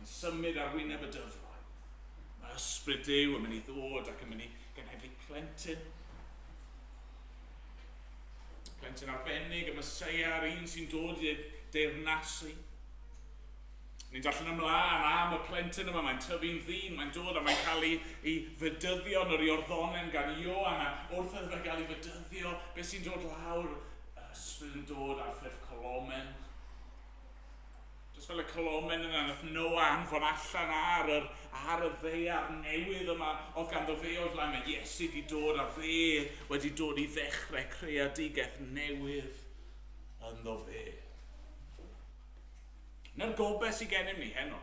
yn symud ar wyneb y dyfroedd. Mae ysbryd Duw yn mynd i ddod ac yn mynd i Gennyf fi plentyn. Plentyn arbennig, y Meseia, un sy'n dod i deyrnasu. Ni'n darllen ymlaen am y plentyn yma, mae'n tyfu'n ddyn, mae'n dod a mae'n cael ei fydyddio yn yr iorddonen gan Ioan, a wrth iddo fe gael ei fydyddio, beth sy'n dod lawr, yr ysbryd yn dod ar ffurf colomen. Just fel y colomen yna, nath Noa anfon allan ar y ddaear newydd yma, oedd ganddo fe oedd lan, mae Iesu wedi dod a fe wedi dod i ddechrau creadigaeth newydd ynddo fe. Na'r gobeith sydd gennym ni heno.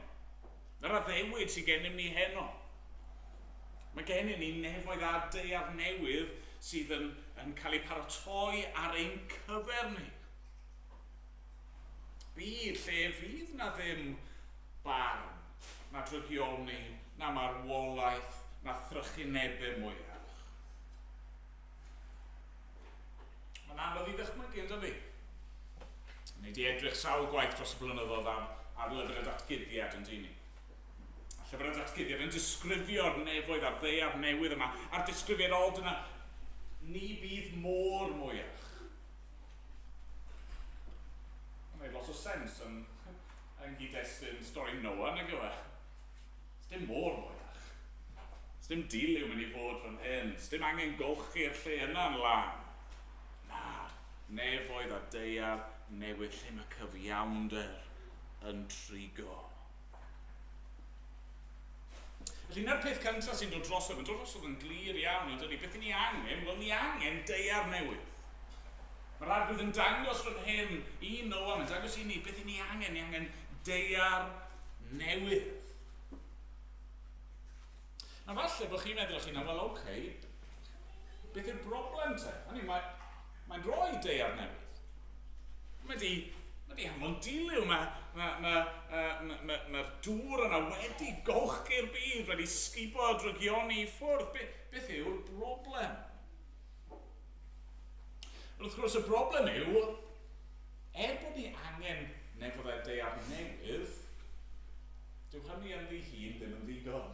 Na'r addewid sydd gennym ni heno. Mae gennym ni nefoedd a deiar newydd sydd yn cael ei paratoi ar ein cyfer ni. Byd lle fydd na ddim barn, na drygioni, na marwolaeth, na thrychinebau mwyach. Mae'n anodd i ddychmygu, ynddo fi? Ni wedi edrych sawl gwaith dros y blynyddoedd ar lyfr y datguddiad yn dyn ni. A llyfr y datguddiad yn disgrifio'r nefoedd a'r ddeiar newydd yma, a'r disgrifio'r old yna, ni bydd môr mwyach. Mae'n gwneud lot o sens yn gyd-destun stori Noa, nag yw e? Sdim môr mwyach. Sdim diliw mynd i fod fan hyn. Sdim angen golchi'r lle yna'n lan. Na, nefoedd a deiar newydd lle mae cyfiawnder yn trigo. Felly, na'r peth cyntaf sy'n dod drosodd, mae'n dod drosodd yn glir iawn, yn dydi, beth ni angen? Wel, ni angen deiar newydd. Mae'r arglwydd yn dangos fan hyn i Noa, mae'n dangos i ni, beth ni angen? Ni angen deiar newydd. Na falle bod chi'n meddwl chi'n wel, oce, beth yw'r broblem te? Mae'n rhoi deiar newydd. Mae di hamon diliw, mae'r dŵr yna wedi golchi'r byd, wedi sgibo drygioni i ffwrdd. Beth yw'r broblem? Wrth gwrs, y broblem yw, bod ni angen nefoedd deiar newydd, dyw hynny yn hun ddim yn ddigon.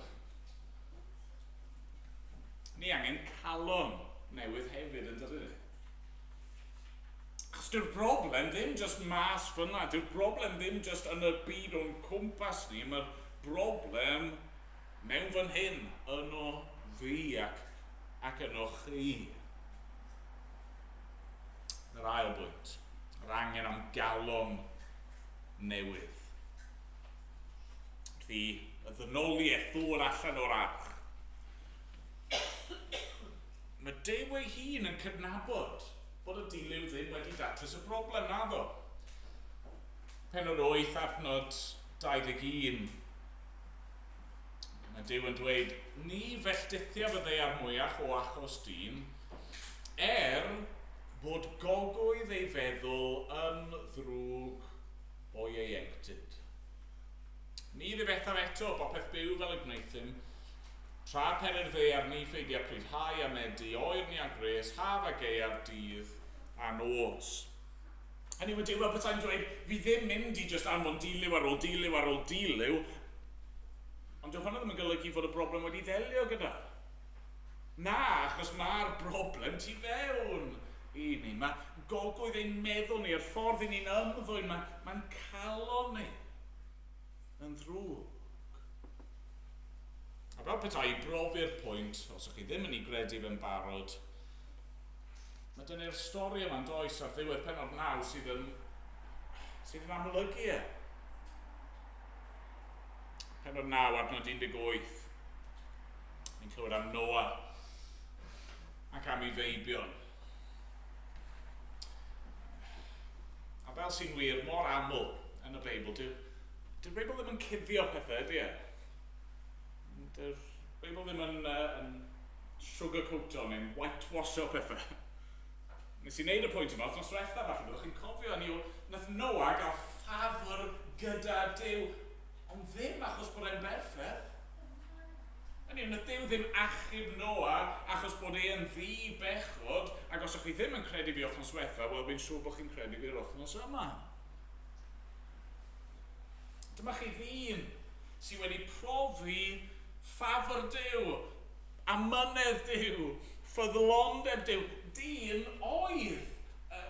Ni angen calon newydd hefyd yn dydyn. Achos dyw'r broblem ddim just mas fyna, dyw'r broblem ddim just yn y byd o'n cwmpas ni, mae'r broblem mewn fan hyn yno fi ac yno chi. Yr ail bwynt, yr angen am galon newydd. Fi y ddynoliaeth ddod allan o'r arch. Mae Duw ei hun yn cydnabod bod y diliw ddim wedi datrys y broblem naddo. Pennod 8 adnod 21. Mae Duw yn dweud, ni felltithia fydde ar mwyach o achos dyn, bod gogwydd ei feddwl yn ddrwg o'i ieuenctid. Ni ddiwethaf eto bopeth byw fel y gwneithym, tra peryr ddeiar ni ffeidio prydhau a medu, oer ni a gres, haf a geiar dydd a nos. Hynny mae Duw fel bethau'n dweud, fi ddim mynd i just anfon diliw ar ôl diliw ar ôl diliw, ond dyw hwnna ddim yn golygu fod y broblem wedi ddelio gyda. Na, achos mae'r broblem tu fewn i ni. Mae gogwydd ein meddwl ni, yr ffordd i ni'n ymddwyn, mae'n calon ni yn ddrwg. A fel petai i brofi'r pwynt, os ydych chi ddim yn ei gredu fe'n barod, mae dyna'r stori yma'n does ar ddiwedd pennod 9 sydd yn amlygu e. Pennod 9 adnod 18. Ni'n clywed am Noa ac am ei feibion. A fel sy'n wir mor aml yn y Beibl, dyw'r Beibl ddim yn cuddio pethau, ydy e? Dyw'r Beibl ddim yn sugarcoatio neu'n whitewashio pethau. Nes i wneud y pwynt yma, os diwethaf falle byddwch chi'n cofio hynny yw, nath Noa gael ffafr gyda Duw, ond ddim achos bod e'n berffaith. Hynny yw, nath Duw ddim achub Noa achos bod e'n ddi bechod, ac os ydych chi ddim yn credu fi wythnos diwethaf, wel fi'n siŵr bod chi'n credu fi'r wythnos yma. Dyma chi ddyn sydd wedi profi ffafr Duw amynedd Duw, ffyddlondeb Duw, dyn oedd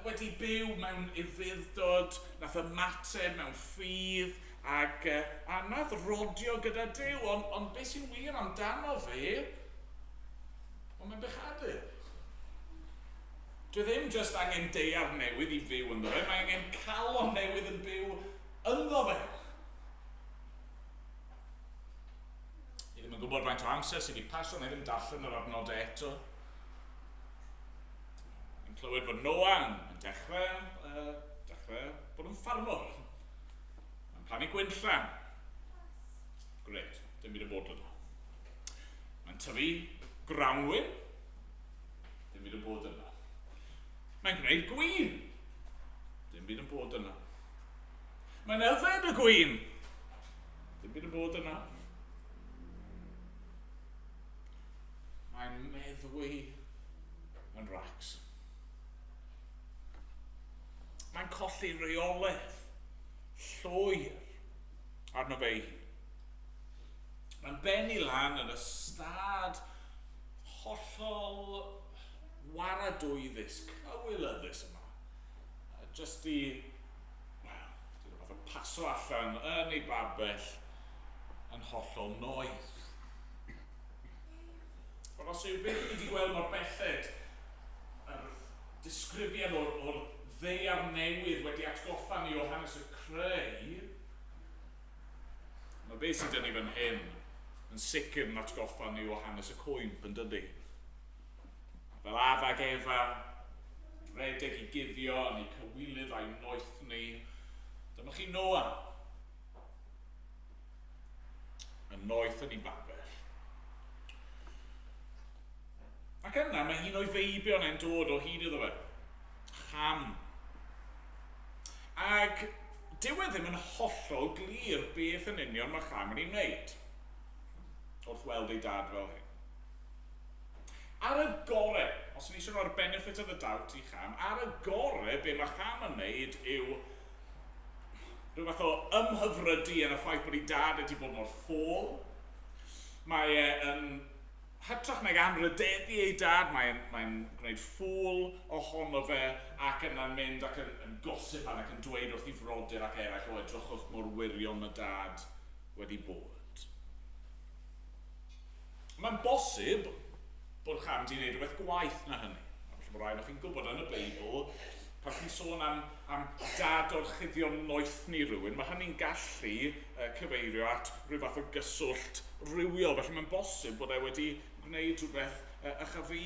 wedi byw mewn ufudd-dod, nath ymateb mewn ffydd, ac a nath rodio gyda Duw, ond beth sy'n wir amdano fe, ond mae'n bechadu. Dwi ddim jyst angen deiar newydd i fyw ynddo fe, mae angen calon newydd yn byw ynddo fe. I ddim yn gwybod faint o amser sydd wedi pasio, neu ddim darllen yr adnodau eto. Yn clywed fod Noah yn dechrau bod yn ffarmwr. Mae'n plannu gwynllan. Gret, dim byd yn bod yna. Mae'n tyfu grawnwyn. Dim byd yn bod yna. Mae'n gwneud gwyn. Dim byd yn bod yna. Mae'n yfed y gwyn. Dim byd yn bod yna. Mae'n meddwi yn racs. Mae'n colli reolaeth, llwyr arno fe ei hun. Mae'n benni lan yn y stad hollol waradwyddus, cywilyddus yma. Jyst i, fath o paso allan yn ei babell yn hollol noeth. Ond os yw beth ni wedi gweld mor belled, yr disgrifiad o'r ddeiar newydd wedi atgoffa ni o hanes y creu, mae beth sydd yn ei fan hyn yn sicr yn atgoffa ni o hanes y cwymp yn dydy. Fel Addag Efa, redeg i guddio yn ei cywilydd a'i noethni. Dyma chi Noah, yn noeth yn ei babell. Ac yna mae un o'i feibion e'n dod o hyd iddo fe. Ham. Ac dyw e ddim yn hollol glir beth yn union mae Cham yn ei wneud wrth weld ei dad fel hyn. Ar y gore, os ni eisiau rhoi'r benefit of the doubt i Cham, ar y gore be mae Cham yn wneud yw rhyw fath o ymhyfrydu yn y ffaith bod ei dad wedi bod mor ffôl. Mae yn hytrach nag anrydeddu ei dad, mae'n gwneud ffôl ohono fe ac yna'n mynd ac yn gosip ac yn dweud wrth i frodyr ac eraill o edrychwch mor wirion y dad wedi bod. Mae'n bosib bod Cham wedi gwneud rhywbeth gwaith na hynny. Felly bod rhaid o'ch chi'n gwybod yn y Beibl, pan chi'n sôn am dad o'r chuddio noethni rhywun, mae hynny'n gallu cyfeirio at rhyw fath o gyswllt rhywiol. Felly mae'n bosib bod e wedi gwneud rhywbeth a fi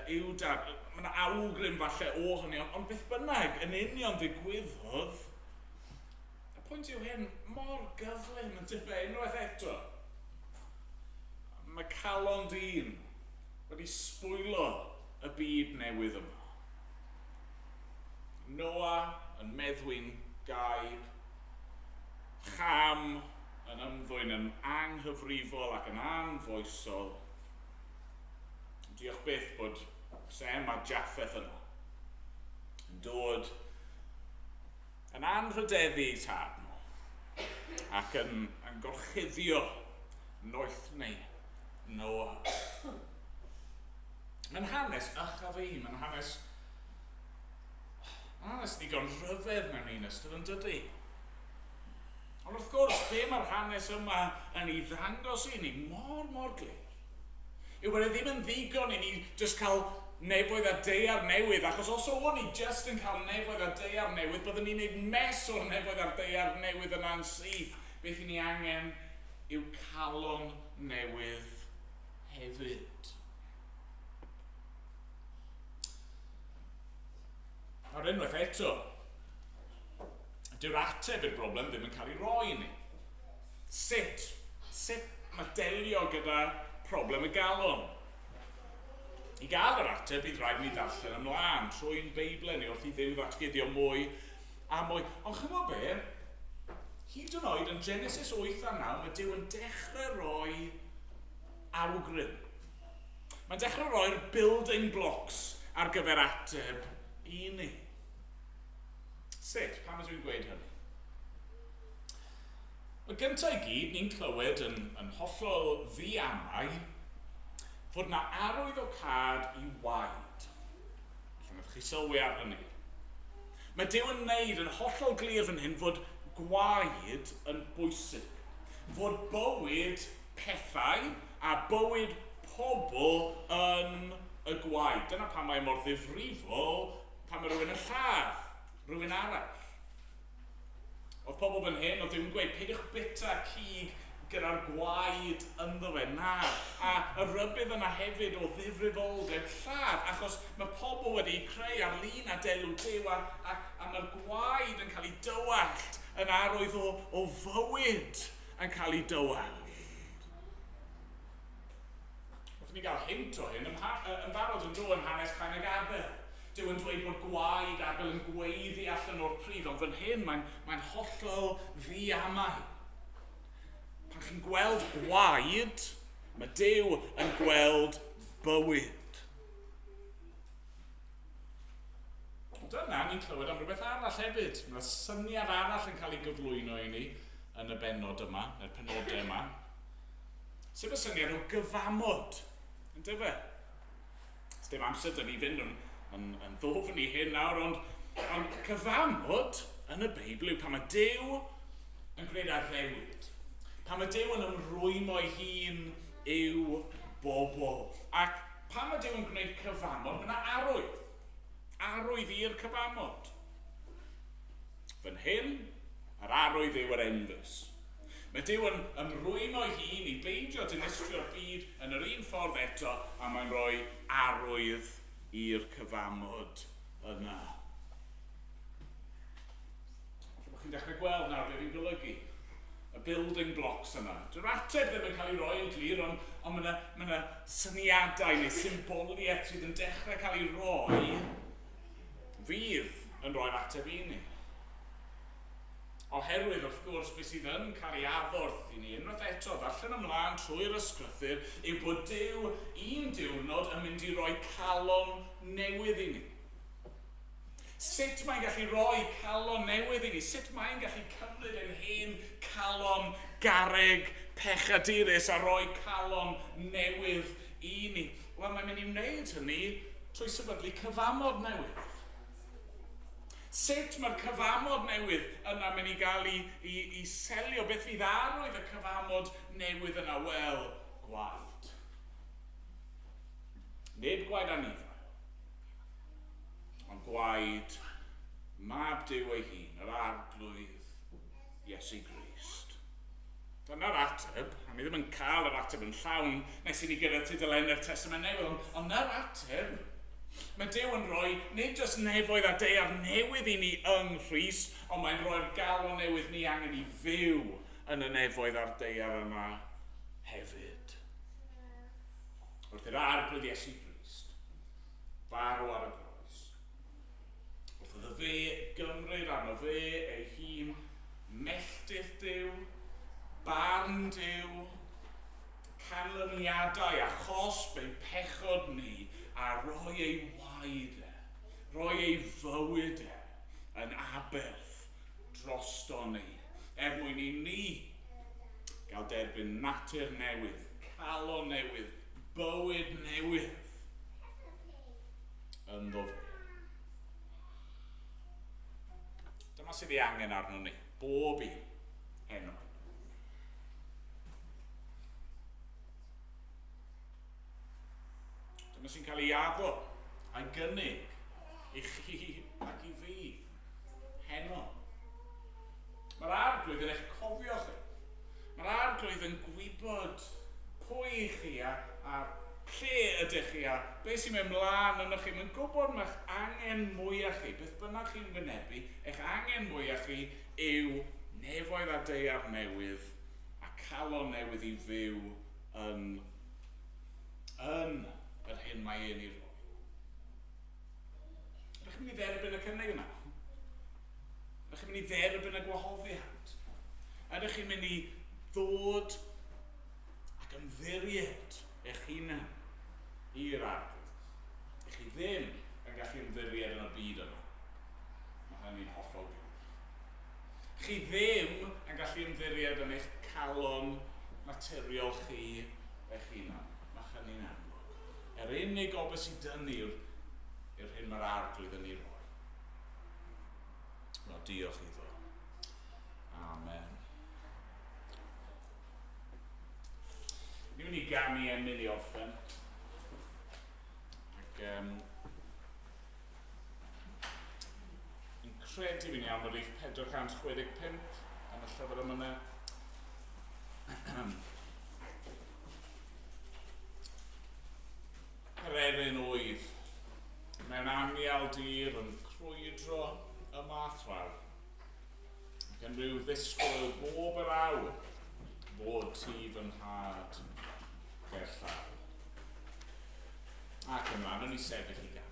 i'w dad. Mae yna awgrym falle o hynny, ond beth bynnag yn union ddigwyddodd. Y pwynt yw hyn, mor gyflym yn diffe unwaith eto. Mae calon dyn wedi sbwylo y byd newydd yma. Noah yn meddwi'n gaib, Cham yn ymddwyn yn anghyfrifol ac yn anfoesol. Diolch byth bod Sem a Japheth yna yn dod yn anrhydeddu ei tad ac yn gorchuddio noethni Noah. Mae'n hanes ychaf i, mae'n hanes ddigon rhyfedd mewn un ystod yn dydy. Ond wrth gwrs, be mae'r hanes yma yn ei ddangos i ni mor glir. Yw bod e ddim yn ddigon i ni jyst cael nefoedd a deiar newydd, achos os o'n ni jyst yn cael nefoedd a deiar newydd, byddwn ni'n gwneud mes o'r nefoedd a deiar newydd yn ansyth. Beth i ni angen yw calon newydd hefyd. Ar unwaith eto, dyw'r ateb i'r broblem ddim yn cael ei roi i ni. Sut mae delio gyda problem y galon? I gael yr ateb, bydd rhaid ni ddarllen ymlaen trwy'n Beiblau ni wrth i Dduw ddatguddio mwy a mwy. Ond chymod be, hyd yn oed yn Genesis 8 a 9, mae Duw yn dechrau roi awgrym. Mae'n dechrau roi'r building blocks ar gyfer ateb i ni. Sut? Pam ydw i'n gweud hynny? Mae gyntaf i gyd, ni'n clywed yn hollol ddiamau fod na arwydd o cad I waed. Felly wnaeth chi sylwi ar hynny. Mae Duw yn neud yn hollol glir fan hyn fod gwaed yn bwysig. Fod bywyd pethau a bywyd pobl yn y gwaed. Dyna pan mae mor ddifrifol pan mae rhywun yn lladd, rhywun arall. Oedd pobl fan hyn, oedd Duw'n gweud, peidiwch bita cig gyda'r gwaed ynddo fe, na. A y rybydd yna hefyd o ddifrifoldeb lladd, achos mae pobl wedi creu ar lun a delw Duw, a mae'r gwaed yn cael ei dywallt yn arwydd o fywyd yn cael ei dywallt. Wrth ni gael hint o hyn, yn barod yn dod yn hanes Cain ag Abel. Duw yn dweud bod gwaed Abel yn gweiddi allan o'r pridd, ond fan hyn mae'n hollol ddiamau. Pan chi'n gweld gwaed, mae Duw yn gweld bywyd. Dyna ni'n clywed am rhywbeth arall hefyd. Mae syniad arall yn cael ei gyflwyno I ni yn y benod yma, neu'r penodau yma. Sef y syniad o gyfamod, yn dyfa? Dim amser dyn ni fynd yn ddofn I hyn nawr, ond cyfamod yn y Beibl yw pan mae Duw yn gwneud addewid. Pan mae Duw yn ymrwymo ei hun i'w bobl. Ac pan mae Duw yn gwneud cyfamod, mae yna arwydd. Arwydd i'r cyfamod. Fan hyn, yr arwydd yw yr endus. Mae Duw yn ymrwymo ei hun I beidio dinistrio'r byd yn yr un ffordd eto, a mae'n rhoi arwydd i'r cyfamod yna. Felly chi'n dechrau gweld nawr beth fi'n golygu. Y building blocks yna. Dy'r ateb ddim yn cael ei roi yn glir, ond mae yna syniadau neu symboliaeth sydd yn dechrau cael ei roi fydd yn rhoi'r ateb I ni. Oherwydd, wrth gwrs, beth sydd yn cael ei addorth I ni, unwaith eto, ddarllen ymlaen trwy'r ysgrythyr, yw bod Duw un diwrnod yn mynd I roi calon newydd I ni. Sut mae'n gallu rhoi calon newydd I ni? Sut mae'n gallu cymryd yn hen calon garreg pechadurus a rhoi calon newydd I ni? Wel, mae'n mynd I wneud hynny trwy sefydlu cyfamod newydd. Sut mae'r cyfamod newydd yna mynd I gael I selio? Beth fydd arwydd y cyfamod newydd yna? Wel, gwaed. Nid gwaed anifail. Ond gwaed mab Duw ei hun, yr arglwydd Iesu Grist. Dyna'r ateb, a ni ddim yn cael yr ateb yn llawn nes I ni gyda tudalen yr Testament Newydd, ond yr ateb, mae Duw yn rhoi nid jyst nefoedd a deiar newydd I ni yng Nghrist, ond mae'n rhoi'r galon newydd ni angen I fyw yn y nefoedd a'r deiar yma hefyd. Wrth i'r arglwydd Iesu Grist farw ar y groes. Wrth iddo fe gymryd arno fe ei hun melltith Duw, barn Duw, canlyniadau a chosb ei pechod ni a rhoi ei waed rhoi ei fywyd yn aberth drosto ni mwyn I ni gael derbyn natur newydd, calon newydd, bywyd newydd ynddo fe. Dyma sydd ei angen arno ni, bob un heno. Dyma sy'n cael ei addo a'i gynnig I chi ac I fi heno. Mae'r arglwydd yn eich cofio chi. Mae'r arglwydd yn gwybod pwy chi a lle ydych chi a beth sy'n mynd mlaen yno chi. Mae'n gwybod mae'ch angen mwyaf chi. Beth bynnag chi'n wynebu, eich angen mwyaf chi yw nefoedd a deiar newydd a calon newydd I fyw yn yr hyn mae ein I roi. Ydych chi'n mynd I dderbyn y cynnig yna? Ydych chi'n mynd I dderbyn y gwahoddiad? Ydych chi'n mynd I ddod ac ymddiried eich hunain i'r arglwydd? Ydych chi ddim yn gallu ymddiried yn y byd yma. Mae hynny'n hollol gywir. Chi ddim yn gallu ymddiried yn eich calon naturiol chi eich hunain. Mae hynny'n amlwg. Yr unig o beth sy'n dynnu yw'r hyn mae'r arglwydd yn ei roi. Wel, diolch iddo. Amen. Ni wedi ganu Emyr i orffen. Ac yn credu fi'n iawn o rif 465 yn y llyfr yma. Yr erin oedd mewn anial dir yn crwydro y mathraw ac yn rhyw ddisgwyl bob yr awr bod ti fy nhad gerllaw. Ac ymlaen, o'n i sefyll i ganu.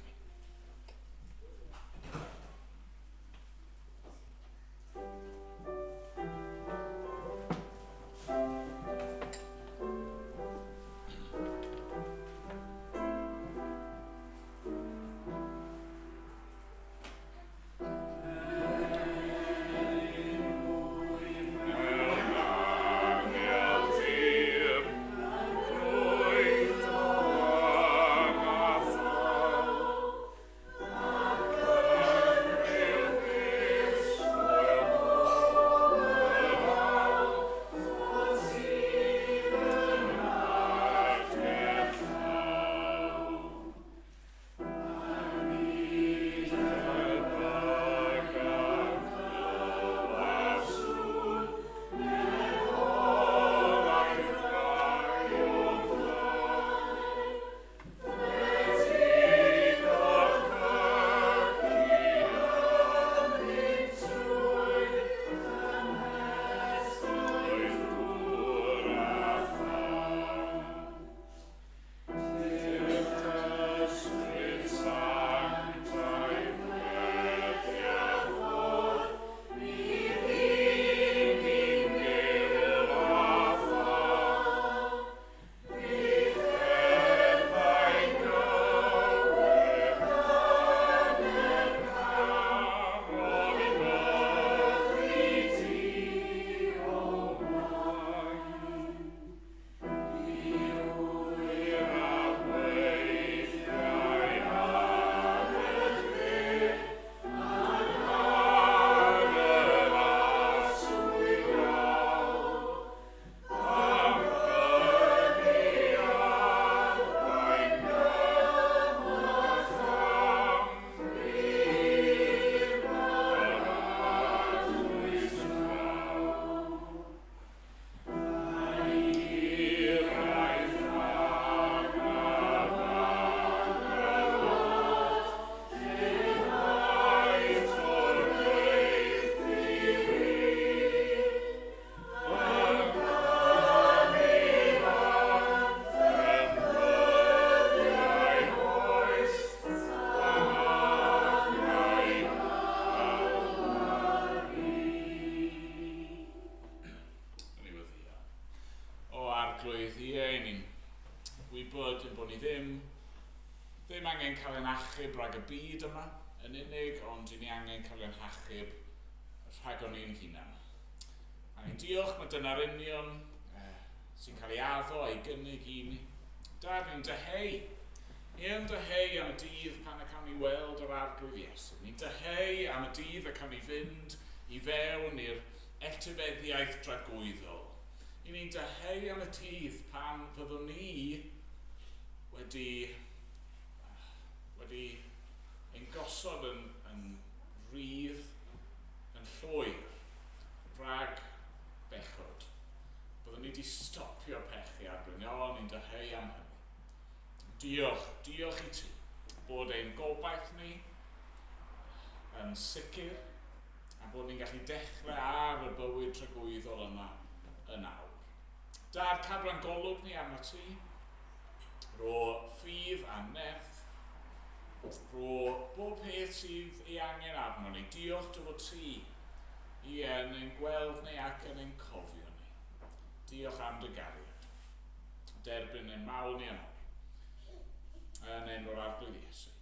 Ddim angen cael ein achub rhag y byd yma yn unig, ond i ni angen cael ein achub rhag o'n ni'n hunan. A ni'n diolch mae dyna'r union sy'n cael ei addo a'i gynnig i ni. Dad, ni'n deheu. Ni'n deheu am y dydd pan y cael ni weld yr arglwydd Iesu. Ni'n deheu am y dydd y cael ni fynd i fewn i'r etifeddiaeth dragwyddol. Ni'n deheu am y dydd pan fyddwn ni wedi ein gosod yn rydd, yn llwyr, rhag bechod. Byddwn ni wedi stopio pechu arglwydd. O, ni'n deheu am hynny. Diolch i ti bod ein gobaith ni yn sicr a bod ni'n gallu dechrau ar y bywyd tragwyddol yma yn awr. Dad, cadw'n golwg ni arno ti, ro ffydd a nerth, ro bob peth sydd ei angen arno ni. Diolch dy fod ti yn ein gweld ni ac yn ein cofio ni. Diolch am dy gariad. Derbyn ein mawl ni yn enw'r arglwydd Iesu.